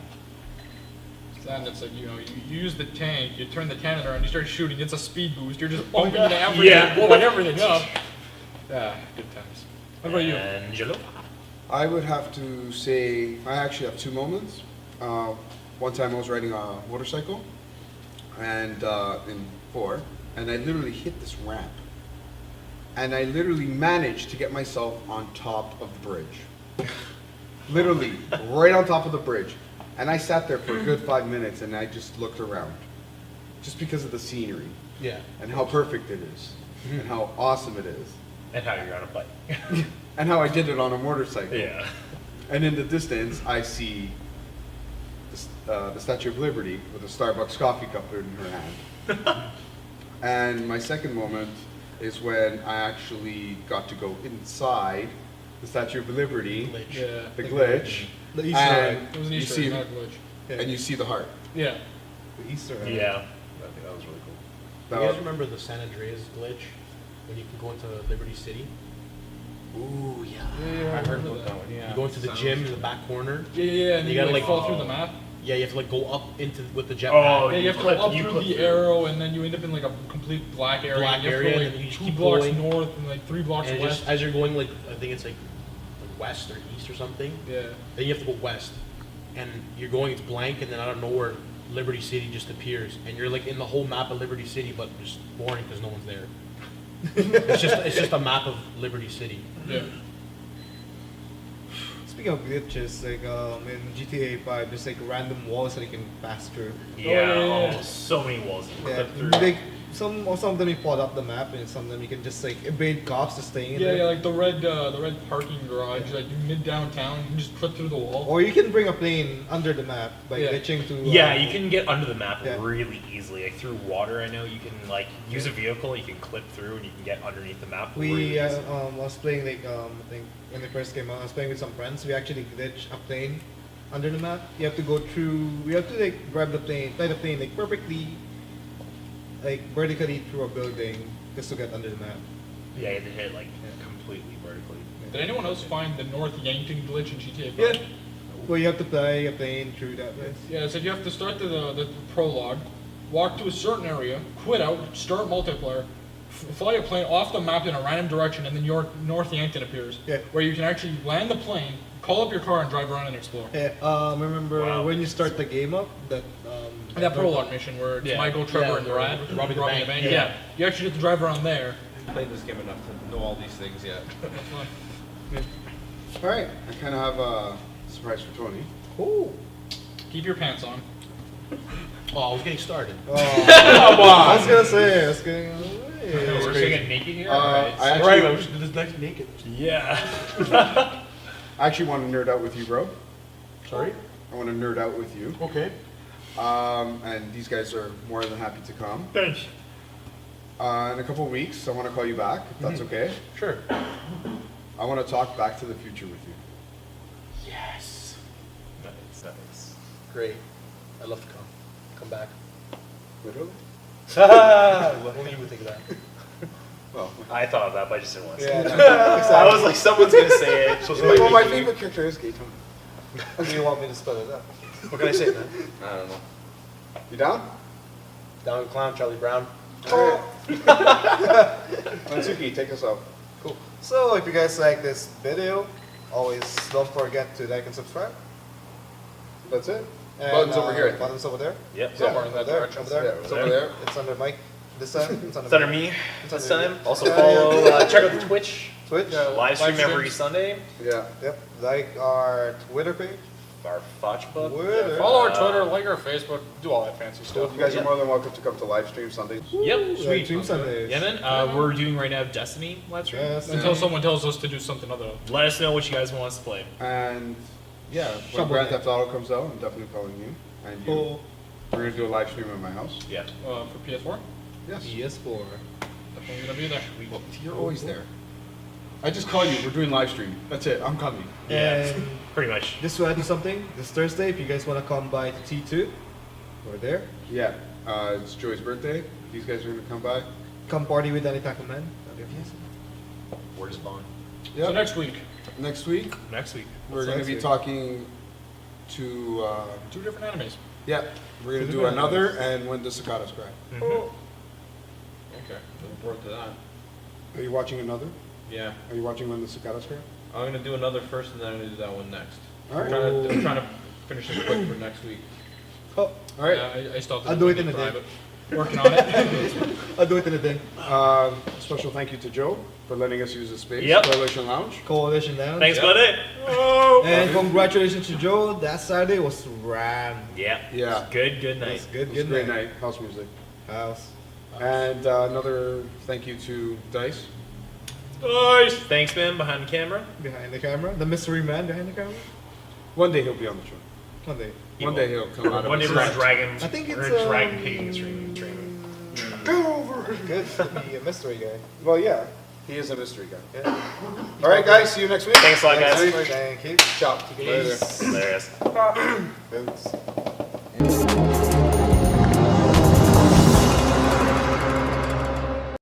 [SPEAKER 5] And it's like, you know, you use the tank, you turn the cannon around, you start shooting, it's a speed boost, you're just bumping into everything,
[SPEAKER 4] Yeah.
[SPEAKER 5] blowing everything up. Yeah, good times. What about you?
[SPEAKER 4] Angelo?
[SPEAKER 3] I would have to say I actually have two moments. One time I was riding a motorcycle, and in 4, and I literally hit this ramp, and I literally managed to get myself on top of the bridge, literally right on top of the bridge, and I sat there for a good 5 minutes, and I just looked around, just because of the scenery
[SPEAKER 7] Yeah.
[SPEAKER 3] and how perfect it is, and how awesome it is,
[SPEAKER 4] And how you're on a bike.
[SPEAKER 3] and how I did it on a motorcycle.
[SPEAKER 4] Yeah.
[SPEAKER 3] And in the distance, I see the Statue of Liberty with a Starbucks coffee cup in her hand. And my second moment is when I actually got to go inside the Statue of Liberty,
[SPEAKER 7] Glitch.
[SPEAKER 5] Yeah.
[SPEAKER 3] the glitch,
[SPEAKER 1] The Easter
[SPEAKER 3] and
[SPEAKER 1] egg.
[SPEAKER 5] It was an
[SPEAKER 3] you
[SPEAKER 5] Easter
[SPEAKER 3] see,
[SPEAKER 5] egg, not a glitch.
[SPEAKER 1] Yeah.
[SPEAKER 3] and you see the heart.
[SPEAKER 5] Yeah.
[SPEAKER 1] The Easter egg.
[SPEAKER 4] Yeah. I think that was really cool.
[SPEAKER 7] You
[SPEAKER 3] Now,
[SPEAKER 7] guys remember the San Andreas glitch when you can go into Liberty City?
[SPEAKER 3] ooh, yeah.
[SPEAKER 5] Yeah,
[SPEAKER 6] I heard about that one. Yeah.
[SPEAKER 7] You go into the gym in the back corner.
[SPEAKER 5] Yeah, and
[SPEAKER 7] You
[SPEAKER 5] you
[SPEAKER 7] gotta,
[SPEAKER 5] like
[SPEAKER 7] like,
[SPEAKER 5] fall through the map.
[SPEAKER 7] Yeah, you have to like go up into with the jetpack.
[SPEAKER 4] Oh,
[SPEAKER 5] Yeah, you have to
[SPEAKER 4] clip-
[SPEAKER 5] go up
[SPEAKER 4] you
[SPEAKER 5] through
[SPEAKER 4] clip
[SPEAKER 5] the
[SPEAKER 4] through.
[SPEAKER 5] arrow, and then you end up in like a complete black area.
[SPEAKER 7] Black
[SPEAKER 5] and you have
[SPEAKER 7] area,
[SPEAKER 5] to go,
[SPEAKER 7] and then you
[SPEAKER 5] like,
[SPEAKER 7] just
[SPEAKER 5] 2
[SPEAKER 7] keep
[SPEAKER 5] blocks
[SPEAKER 7] going.
[SPEAKER 5] north and like 3 blocks
[SPEAKER 7] And
[SPEAKER 5] west.
[SPEAKER 7] just as you're going, like I think it's like west or east or something.
[SPEAKER 5] Yeah.
[SPEAKER 7] Then you have to go west, and you're going. It's blank, and then out of nowhere, Liberty City just appears, and you're like in the whole map of Liberty City, but just boring because no one's there. it's just a map of Liberty City.
[SPEAKER 5] Yeah.
[SPEAKER 1] Speaking of glitches, like in GTA 5, there's like random walls that you can pass through.
[SPEAKER 4] Yeah,
[SPEAKER 5] yeah.
[SPEAKER 4] oh, so many walls you
[SPEAKER 1] Yeah,
[SPEAKER 4] clip through.
[SPEAKER 1] like some of them you fall up the map, and some of them you can just like evade cops to staying in
[SPEAKER 5] Yeah,
[SPEAKER 1] there.
[SPEAKER 5] yeah, like the red parking garage, like mid downtown, you can just clip through the wall.
[SPEAKER 1] Or you can bring a plane under the map by
[SPEAKER 5] Yeah.
[SPEAKER 1] glitching to.
[SPEAKER 4] Yeah, you can get under the map
[SPEAKER 1] Yeah.
[SPEAKER 4] really easily. Like through water, I know you can like use a vehicle, you can clip through, and you can get underneath the map.
[SPEAKER 1] We
[SPEAKER 4] really easily.
[SPEAKER 1] was playing like I think when it first came out, I was playing with some friends. We actually glitch a plane under the map. You have to go through. We have to like grab the plane, fly the plane like perfectly, like vertically through a building just to get under the map.
[SPEAKER 4] Yeah, you have to hit like completely vertically.
[SPEAKER 5] Did anyone else find the North Yankton glitch in GTA 5?
[SPEAKER 1] Yeah. Well, you have to fly a plane through that place.
[SPEAKER 5] Yeah, so you have to start the prologue, walk to a certain area, quit out, start multiplayer, fly a plane off the map in a random direction, and then North Yankton appears,
[SPEAKER 1] Yeah.
[SPEAKER 5] where you can actually land the plane, call up your car, and drive around and explore.
[SPEAKER 1] Yeah, remember
[SPEAKER 4] Wow.
[SPEAKER 1] when you start the game up that
[SPEAKER 5] That prologue mission where it's
[SPEAKER 4] Yeah.
[SPEAKER 5] Michael, Trevor,
[SPEAKER 7] Yeah,
[SPEAKER 5] and Brad
[SPEAKER 7] robbing the bank.
[SPEAKER 5] Yeah.
[SPEAKER 4] Yeah.
[SPEAKER 5] You actually get to drive around there.
[SPEAKER 6] Played this game enough to know all these things yet.
[SPEAKER 5] That's fun.
[SPEAKER 3] All right, I kind of have a surprise for Tony.
[SPEAKER 1] Oh,
[SPEAKER 5] Keep your pants on.
[SPEAKER 7] Oh, I was getting started.
[SPEAKER 1] I was gonna say, I was getting.
[SPEAKER 4] We're gonna get naked here.
[SPEAKER 3] I actually,
[SPEAKER 7] Right, I should do this next naked.
[SPEAKER 4] Yeah.
[SPEAKER 3] I actually want to nerd out with you, bro.
[SPEAKER 7] Sorry.
[SPEAKER 3] I want to nerd out with you.
[SPEAKER 7] Okay.
[SPEAKER 3] And these guys are more than happy to come.
[SPEAKER 4] Thanks.
[SPEAKER 3] In a couple of weeks, I want to call you back, if that's okay.
[SPEAKER 7] Sure.
[SPEAKER 3] I want to talk Back to the Future with you.
[SPEAKER 7] Yes.
[SPEAKER 2] Nice. Great. I'd love to come back.
[SPEAKER 3] Literally?
[SPEAKER 2] What do you would think of that?
[SPEAKER 3] Well,
[SPEAKER 4] I thought of that, but I just didn't want to. say it.
[SPEAKER 2] I was like, someone's gonna say it. So
[SPEAKER 3] well, my favorite character is Gay Tony.
[SPEAKER 2] Do you want me to spell it out? What can I say, man?
[SPEAKER 6] I don't know.
[SPEAKER 3] You down?
[SPEAKER 2] Down with Clown, Charlie Brown.
[SPEAKER 3] Mansuki, take us out.
[SPEAKER 1] Cool. So if you guys like this video, always don't forget to like and subscribe.
[SPEAKER 3] That's it.
[SPEAKER 1] And,
[SPEAKER 3] Buttons over here, I think.
[SPEAKER 1] Buttons over there.
[SPEAKER 2] Yep.
[SPEAKER 5] Somewhere in that
[SPEAKER 1] Over there.
[SPEAKER 5] direction.
[SPEAKER 1] Over there.
[SPEAKER 3] Yeah, it's over there.
[SPEAKER 1] It's under Mike. This time. It's under,
[SPEAKER 2] It's under
[SPEAKER 1] Mike.
[SPEAKER 2] me
[SPEAKER 1] It's
[SPEAKER 2] this
[SPEAKER 1] under
[SPEAKER 2] time.
[SPEAKER 1] you.
[SPEAKER 2] Also
[SPEAKER 1] Yeah,
[SPEAKER 2] follow,
[SPEAKER 1] yeah.
[SPEAKER 2] check out the Twitch.
[SPEAKER 1] Twitch.
[SPEAKER 5] Yeah.
[SPEAKER 2] Live stream
[SPEAKER 5] Live
[SPEAKER 2] every
[SPEAKER 5] streams.
[SPEAKER 2] Sunday.
[SPEAKER 3] Yeah.
[SPEAKER 1] Yep. Like our Twitter page.
[SPEAKER 2] Our Fotch book.
[SPEAKER 1] Twitter.
[SPEAKER 5] Follow our Twitter, like our Facebook, do all that fancy stuff.
[SPEAKER 3] You guys are more than welcome to come to live stream Sundays.
[SPEAKER 4] Yep, sweet.
[SPEAKER 1] Stream Sundays.
[SPEAKER 4] Yeah, man. We're doing right now Destiny live stream.
[SPEAKER 1] Yes.
[SPEAKER 5] Until someone tells us to do something other.
[SPEAKER 4] Let us know what you guys want us to play.
[SPEAKER 3] And yeah, when
[SPEAKER 1] Shovel
[SPEAKER 3] Grand
[SPEAKER 1] Knight.
[SPEAKER 3] Theft Auto comes out, I'm definitely calling you. And you.
[SPEAKER 1] Oh,
[SPEAKER 3] We're gonna do a live stream at my house.
[SPEAKER 4] Yeah.
[SPEAKER 5] For PS4,
[SPEAKER 3] Yes.
[SPEAKER 1] PS4.
[SPEAKER 5] definitely gonna be there.
[SPEAKER 3] You're always there. I just call you. We're doing live stream. That's it. I'm coming.
[SPEAKER 4] Yeah.
[SPEAKER 1] And
[SPEAKER 4] Pretty much.
[SPEAKER 1] just to add to something, this Thursday, if you guys want to come by to T2, we're there.
[SPEAKER 3] Yeah. It's Joey's birthday. These guys are gonna come by.
[SPEAKER 1] Come party with AniTaku Men. That'll be awesome.
[SPEAKER 4] We're just bond.
[SPEAKER 5] So next week,
[SPEAKER 3] Next week
[SPEAKER 4] Next week.
[SPEAKER 3] we're
[SPEAKER 1] What's
[SPEAKER 3] gonna
[SPEAKER 1] next
[SPEAKER 3] be
[SPEAKER 1] week?
[SPEAKER 3] talking to.
[SPEAKER 5] 2 different animes.
[SPEAKER 3] Yeah. We're gonna
[SPEAKER 1] Two
[SPEAKER 3] do
[SPEAKER 1] different
[SPEAKER 3] another
[SPEAKER 1] ones.
[SPEAKER 3] and when the cicadas cry.
[SPEAKER 1] Oh,
[SPEAKER 8] Okay, looking forward to that.
[SPEAKER 3] Are you watching another?
[SPEAKER 8] Yeah,
[SPEAKER 3] Are you watching when the cicadas cry?
[SPEAKER 8] I'm gonna do another first, and then I'm gonna do that one next.
[SPEAKER 3] All right.
[SPEAKER 8] I'm trying to finish this quick for next week.
[SPEAKER 1] oh,
[SPEAKER 3] All right.
[SPEAKER 5] Yeah, I still have to
[SPEAKER 1] I'll do it in a day.
[SPEAKER 5] private. Working on it.
[SPEAKER 1] I'll do it in a day.
[SPEAKER 3] Special thank you to Joe for letting us use the space.
[SPEAKER 4] Yep.
[SPEAKER 3] Coalition Lounge.
[SPEAKER 1] Coalition down.
[SPEAKER 4] Thanks, buddy.
[SPEAKER 1] And congratulations to Joe. That Saturday was ram.
[SPEAKER 4] Yeah.
[SPEAKER 3] Yeah.
[SPEAKER 4] It's good, good
[SPEAKER 1] It
[SPEAKER 4] night.
[SPEAKER 1] was good,
[SPEAKER 3] It was a
[SPEAKER 1] good
[SPEAKER 3] great
[SPEAKER 1] night.
[SPEAKER 3] night. House music.
[SPEAKER 1] House.
[SPEAKER 3] And another thank you to Dice.
[SPEAKER 4] Nice. Thanks, man, behind the camera.
[SPEAKER 1] Behind the camera. The mystery man behind the camera.
[SPEAKER 3] One day he'll be on the show.
[SPEAKER 1] One day.
[SPEAKER 3] One day he'll come out of
[SPEAKER 4] One day
[SPEAKER 3] his
[SPEAKER 4] we're gonna
[SPEAKER 3] set.
[SPEAKER 4] drag him.
[SPEAKER 1] I think
[SPEAKER 4] we're
[SPEAKER 1] it's,
[SPEAKER 4] gonna drag him kicking and screaming.
[SPEAKER 1] Good to be a mystery guy.
[SPEAKER 3] Well, yeah, he is a mystery guy.
[SPEAKER 1] Yeah.
[SPEAKER 3] All right, guys. See you next week.
[SPEAKER 4] Thanks a lot, guys.
[SPEAKER 1] Thank you.
[SPEAKER 3] Ciao. Later.
[SPEAKER 4] Hilarious.
[SPEAKER 1] Boots.